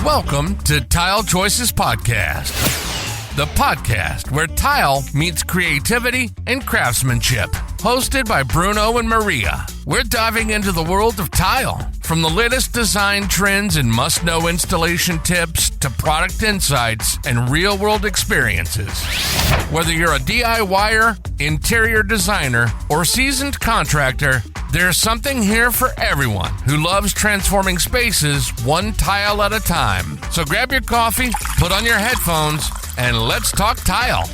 Welcome to Tile Choices Podcast, the podcast where tile meets creativity and craftsmanship. Hosted by Bruno and Maria, we're diving into the world of tile, from the latest design trends and must-know installation tips to product insights and real-world experiences. Whether you're a DIYer, interior designer, or seasoned contractor, there's something here for everyone who loves transforming spaces one tile at a time. So grab your coffee, put on your headphones, and let's talk tile.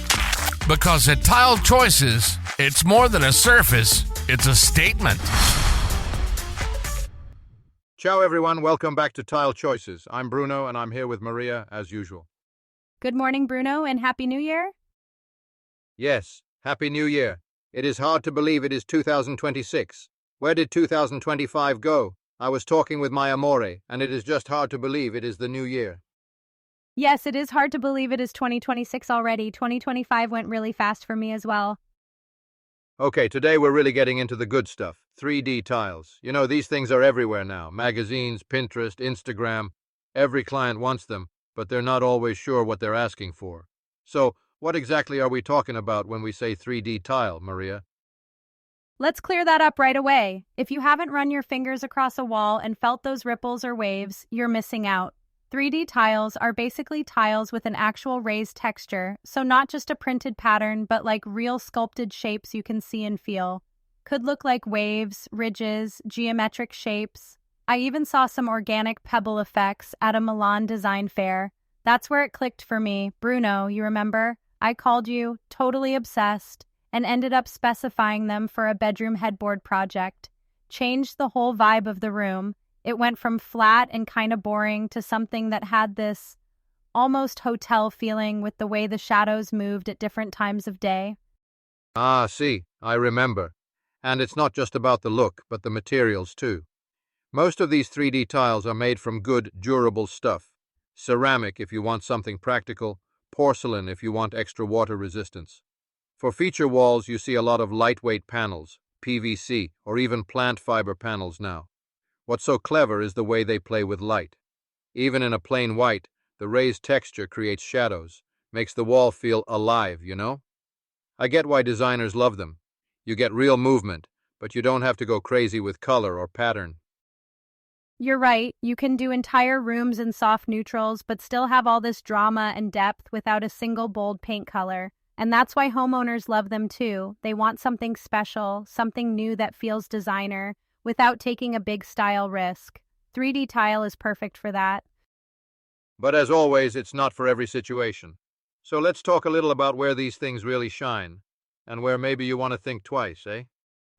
Because at Tile Choices, it's more than a surface, it's a statement. Ciao everyone, welcome back to Tile Choices. I'm Bruno and I'm here with Maria as usual. Good morning, Bruno, and Happy New Year. Yes, Happy New Year. It is hard to believe it is 2026. Where did 2025 go? I was talking with my amore, and it is just hard to believe it is the new year. Yes, it is hard to believe it is 2026 already. 2025 went really fast for me as well. Okay, today we're really getting into the good stuff. 3D tiles. You know, these things are everywhere now. Magazines, Pinterest, Instagram. Every client wants them, but they're not always sure what they're asking for. So, what exactly are we talking about when we say 3D tile, Maria? Let's clear that up right away. If you haven't run your fingers across a wall and felt those ripples or waves, you're missing out. 3D tiles are basically tiles with an actual raised texture, so not just a printed pattern, but like real sculpted shapes you can see and feel. Could look like waves, ridges, geometric shapes. I even saw some organic pebble effects at a Milan design fair. That's where it clicked for me. Bruno, you remember? I called you, totally obsessed, and ended up specifying them for a bedroom headboard project. Changed the whole vibe of the room. It went from flat and kind of boring to something that had this almost hotel feeling with the way the shadows moved at different times of day. Ah, see, I remember. And it's not just about the look, but the materials too. Most of these 3D tiles are made from good, durable stuff. Ceramic if you want something practical, porcelain if you want extra water resistance. For feature walls, you see a lot of lightweight panels, PVC, or even plant fiber panels now. What's so clever is the way they play with light. Even in a plain white, the raised texture creates shadows, makes the wall feel alive, you know? I get why designers love them. You get real movement, but you don't have to go crazy with color or pattern. You're right, you can do entire rooms in soft neutrals, but still have all this drama and depth without a single bold paint color. And that's why homeowners love them too. They want something special, something new that feels designer, without taking a big style risk. 3D tile is perfect for that. But as always, it's not for every situation. So let's talk a little about where these things really shine, and where maybe you want to think twice, eh?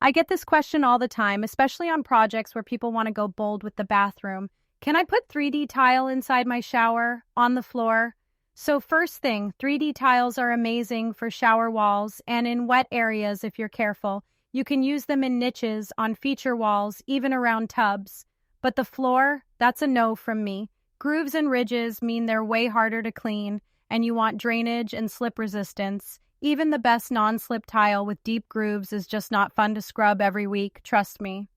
I get this question all the time, especially on projects where people want to go bold with the bathroom. Can I put 3D tile inside my shower, on the floor? So first thing, 3D tiles are amazing for shower walls and in wet areas if you're careful. You can use them in niches, on feature walls, even around tubs. But the floor, that's a no from me. Grooves and ridges mean they're way harder to clean, and you want drainage and slip resistance. Even the best non-slip tile with deep grooves is just not fun to scrub every week, trust me.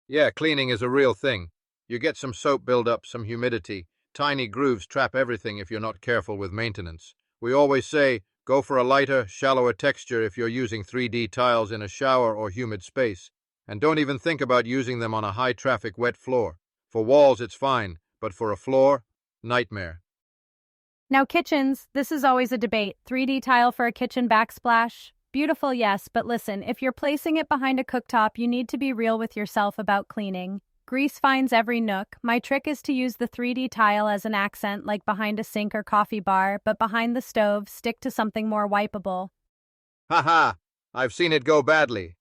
Yeah, cleaning is a real thing. You get some soap buildup, some humidity. Tiny grooves trap everything if you're not careful with maintenance. We always say, go for a lighter, shallower texture if you're using 3D tiles in a shower or humid space. And don't even think about using them on a high-traffic wet floor. For walls, it's fine, but for a floor, nightmare. Now kitchens, this is always a debate. 3D tile for a kitchen backsplash? Beautiful, yes, but listen, if you're placing it behind a cooktop, you need to be real with yourself about cleaning. Grease finds every nook. My trick is to use the 3D tile as an accent, like behind a sink or coffee bar, but behind the stove, stick to something more wipeable. Haha, I've seen it go badly.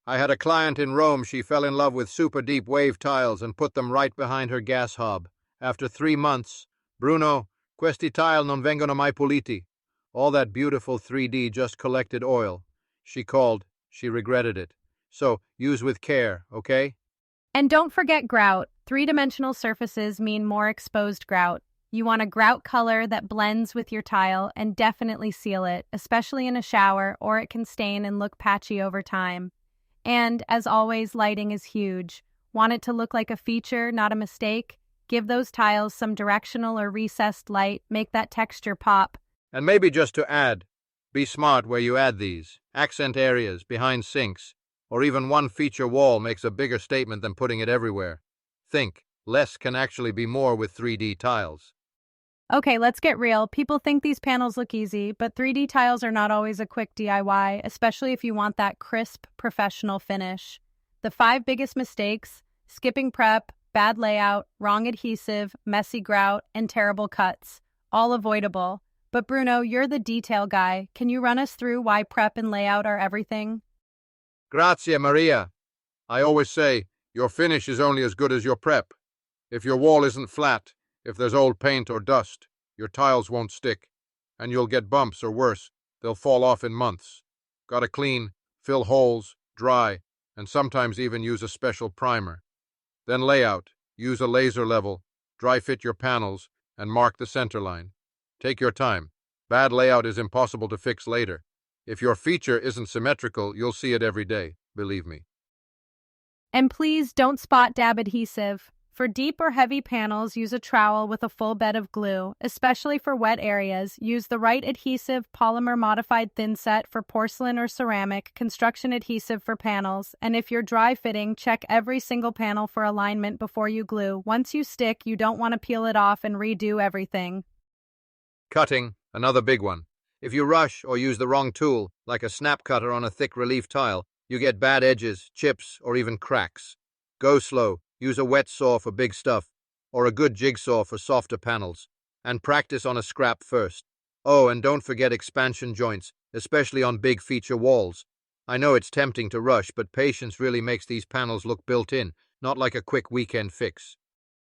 I had a client in Rome, she fell in love with super deep wave tiles and put them right behind her gas hob. After 3 months, Bruno, questi tile non vengono mai puliti. All that beautiful 3D just collected oil. She called, she regretted it. So, use with care, okay? And don't forget grout. 3-dimensional surfaces mean more exposed grout. You want a grout color that blends with your tile and definitely seal it, especially in a shower, or it can stain and look patchy over time. And, as always, lighting is huge. Want it to look like a feature, not a mistake? Give those tiles some directional or recessed light, make that texture pop. And maybe just to add, be smart where you add these. Accent areas, behind sinks, or even one feature wall makes a bigger statement than putting it everywhere. Think, less can actually be more with 3D tiles. Okay, let's get real. People think these panels look easy, but 3D tiles are not always a quick DIY, especially if you want that crisp, professional finish. The 5 biggest mistakes: skipping prep, bad layout, wrong adhesive, messy grout, and terrible cuts. All avoidable. But Bruno, you're the detail guy. Can you run us through why prep and layout are everything? Grazie, Maria. I always say, your finish is only as good as your prep. If your wall isn't flat, if there's old paint or dust, your tiles won't stick, and you'll get bumps or worse, they'll fall off in months. Gotta clean, fill holes, dry, and sometimes even use a special primer. Then layout, use a laser level, dry fit your panels, and mark the center line. Take your time. Bad layout is impossible to fix later. If your feature isn't symmetrical, you'll see it every day, believe me. And please don't spot dab adhesive. For deep or heavy panels, use a trowel with a full bed of glue. Especially for wet areas, use the right adhesive polymer modified thin set for porcelain or ceramic, construction adhesive for panels, and if you're dry fitting, check every single panel for alignment before you glue. Once you stick, you don't want to peel it off and redo everything. Cutting, another big one. If you rush or use the wrong tool, like a snap cutter on a thick relief tile, you get bad edges, chips, or even cracks. Go slow. Use a wet saw for big stuff, or a good jigsaw for softer panels, and practice on a scrap first. Oh, and don't forget expansion joints, especially on big feature walls. I know it's tempting to rush, but patience really makes these panels look built in, not like a quick weekend fix.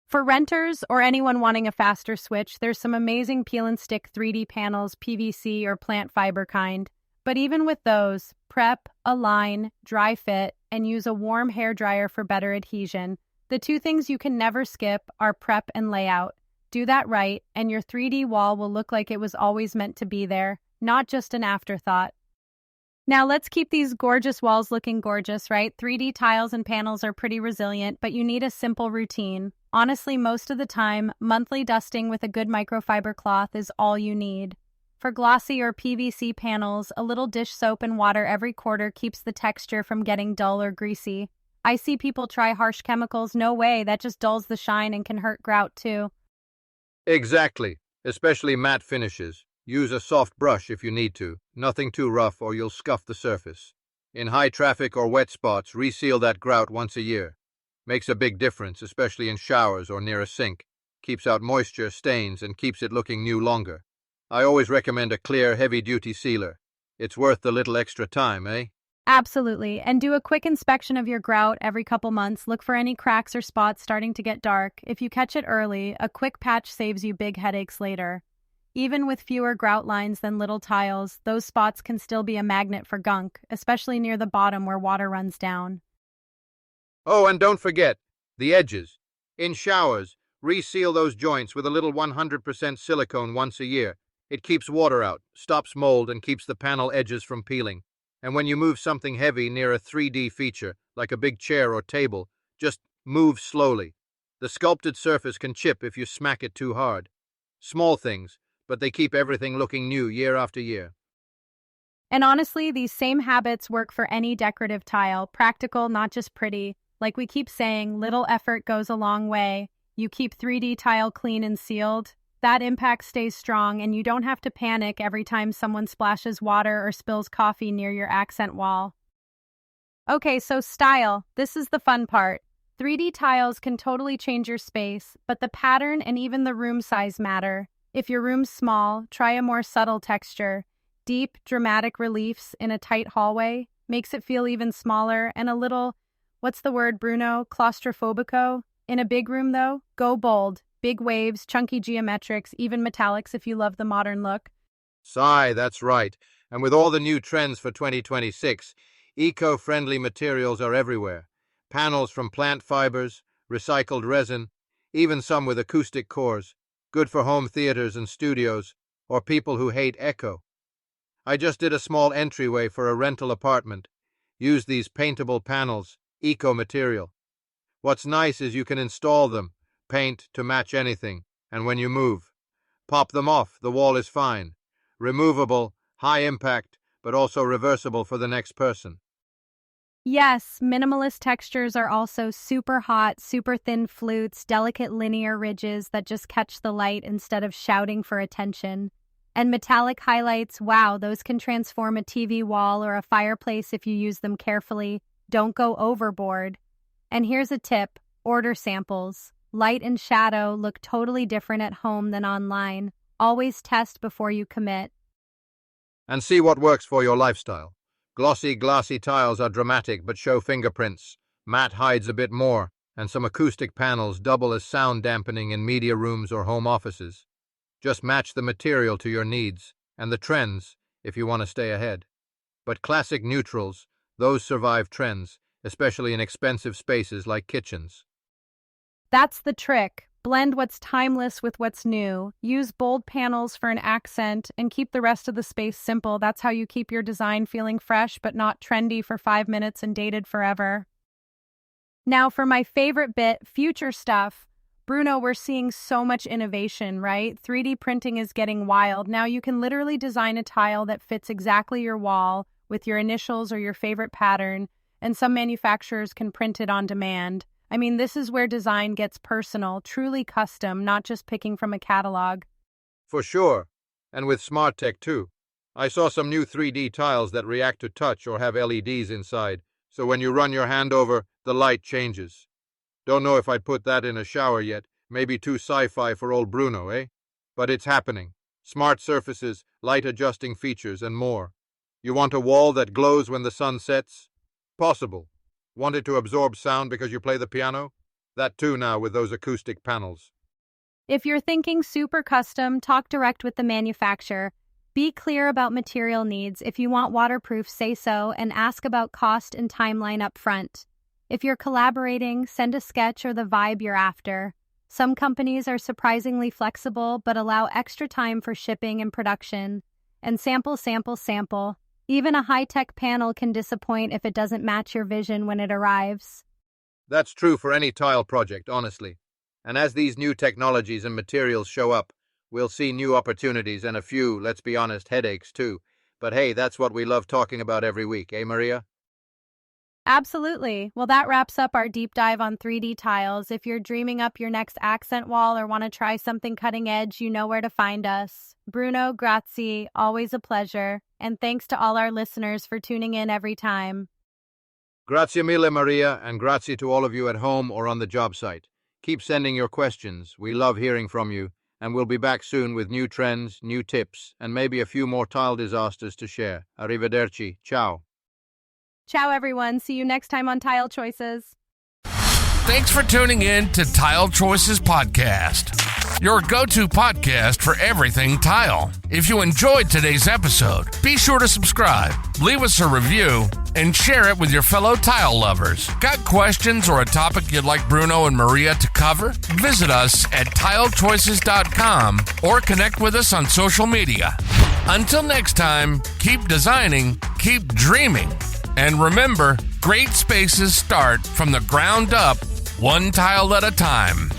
For renters or anyone wanting a faster switch, there's some amazing peel and stick 3D panels, PVC or plant fiber kind. But even with those, prep, align, dry fit, and use a warm hairdryer for better adhesion. The 2 things you can never skip are prep and layout. Do that right, and your 3D wall will look like it was always meant to be there, not just an afterthought. Now let's keep these gorgeous walls looking gorgeous, right? 3D tiles and panels are pretty resilient, but you need a simple routine. Honestly, most of the time, monthly dusting with a good microfiber cloth is all you need. For glossy or PVC panels, a little dish soap and water every quarter keeps the texture from getting dull or greasy. I see people try harsh chemicals. No way, that just dulls the shine and can hurt grout too. Exactly, especially matte finishes. Use a soft brush if you need to, nothing too rough or you'll scuff the surface. In high traffic or wet spots, reseal that grout once a year. Makes a big difference, especially in showers or near a sink. Keeps out moisture, stains, and keeps it looking new longer. I always recommend a clear, heavy-duty sealer. It's worth the little extra time, eh? Absolutely, and do a quick inspection of your grout every couple months. Look for any cracks or spots starting to get dark. If you catch it early, a quick patch saves you big headaches later. Even with fewer grout lines than little tiles, those spots can still be a magnet for gunk, especially near the bottom where water runs down. Oh, and don't forget, the edges. In showers, reseal those joints with a little 100% silicone once a year. It keeps water out, stops mold, and keeps the panel edges from peeling. And when you move something heavy near a 3D feature, like a big chair or table, just move slowly. The sculpted surface can chip if you smack it too hard. Small things, but they keep everything looking new year after year. And honestly, these same habits work for any decorative tile, practical, not just pretty. Like we keep saying, little effort goes a long way. You keep 3D tile clean and sealed, that impact stays strong, and you don't have to panic every time someone splashes water or spills coffee near your accent wall. Okay, so style. This is the fun part. 3D tiles can totally change your space, but the pattern and even the room size matter. If your room's small, try a more subtle texture. Deep, dramatic reliefs in a tight hallway makes it feel even smaller and a little, what's the word, Bruno? Claustrophobico? In a big room, though, go bold. Big waves, chunky geometrics, even metallics if you love the modern look. Sigh, that's right. And with all the new trends for 2026, eco-friendly materials are everywhere. Panels from plant fibers, recycled resin, even some with acoustic cores. Good for home theaters and studios, or people who hate echo. I just did a small entryway for a rental apartment. Used these paintable panels, eco-material. What's nice is you can install them, paint to match anything, and when you move. Pop them off, the wall is fine. Removable, high impact, but also reversible for the next person. Yes, minimalist textures are also super hot, super thin flutes, delicate linear ridges that just catch the light instead of shouting for attention. And metallic highlights, wow, those can transform a TV wall or a fireplace if you use them carefully. Don't go overboard. And here's a tip, order samples. Light and shadow look totally different at home than online. Always test before you commit. And see what works for your lifestyle. Glossy, glassy tiles are dramatic but show fingerprints. Matte hides a bit more, and some acoustic panels double as sound dampening in media rooms or home offices. Just match the material to your needs, and the trends, if you want to stay ahead. But classic neutrals, those survive trends, especially in expensive spaces like kitchens. That's the trick. Blend what's timeless with what's new. Use bold panels for an accent and keep the rest of the space simple. That's how you keep your design feeling fresh but not trendy for 5 minutes and dated forever. Now for my favorite bit, future stuff. Bruno, we're seeing so much innovation, right? 3D printing is getting wild. Now you can literally design a tile that fits exactly your wall with your initials or your favorite pattern, and some manufacturers can print it on demand. I mean, this is where design gets personal, truly custom, not just picking from a catalog. For sure, and with smart tech too. I saw some new 3D tiles that react to touch or have LEDs inside, so when you run your hand over, the light changes. Don't know if I'd put that in a shower yet, maybe too sci-fi for old Bruno, eh? But it's happening. Smart surfaces, light-adjusting features, and more. You want a wall that glows when the sun sets? Possible. Want it to absorb sound because you play the piano? That too now with those acoustic panels. If you're thinking super custom, talk direct with the manufacturer. Be clear about material needs. If you want waterproof, say so, and ask about cost and timeline up front. If you're collaborating, send a sketch or the vibe you're after. Some companies are surprisingly flexible but allow extra time for shipping and production. And sample. Even a high-tech panel can disappoint if it doesn't match your vision when it arrives. That's true for any tile project, honestly. And as these new technologies and materials show up, we'll see new opportunities and a few, let's be honest, headaches too. But hey, that's what we love talking about every week, eh, Maria? Absolutely. Well, that wraps up our deep dive on 3D tiles. If you're dreaming up your next accent wall or want to try something cutting edge, you know where to find us. Bruno, grazie, always a pleasure. And thanks to all our listeners for tuning in every time. Grazie mille, Maria, and grazie to all of you at home or on the job site. Keep sending your questions. We love hearing from you, and we'll be back soon with new trends, new tips, and maybe a few more tile disasters to share. Arrivederci. Ciao. Ciao, everyone. See you next time on Tile Choices. Thanks for tuning in to Tile Choices Podcast, your go-to podcast for everything tile. If you enjoyed today's episode, be sure to subscribe, leave us a review, and share it with your fellow tile lovers. Got questions or a topic you'd like Bruno and Maria to cover? Visit us at tilechoices.com or connect with us on social media. Until next time, keep designing, keep dreaming, and remember, great spaces start from the ground up, one tile at a time.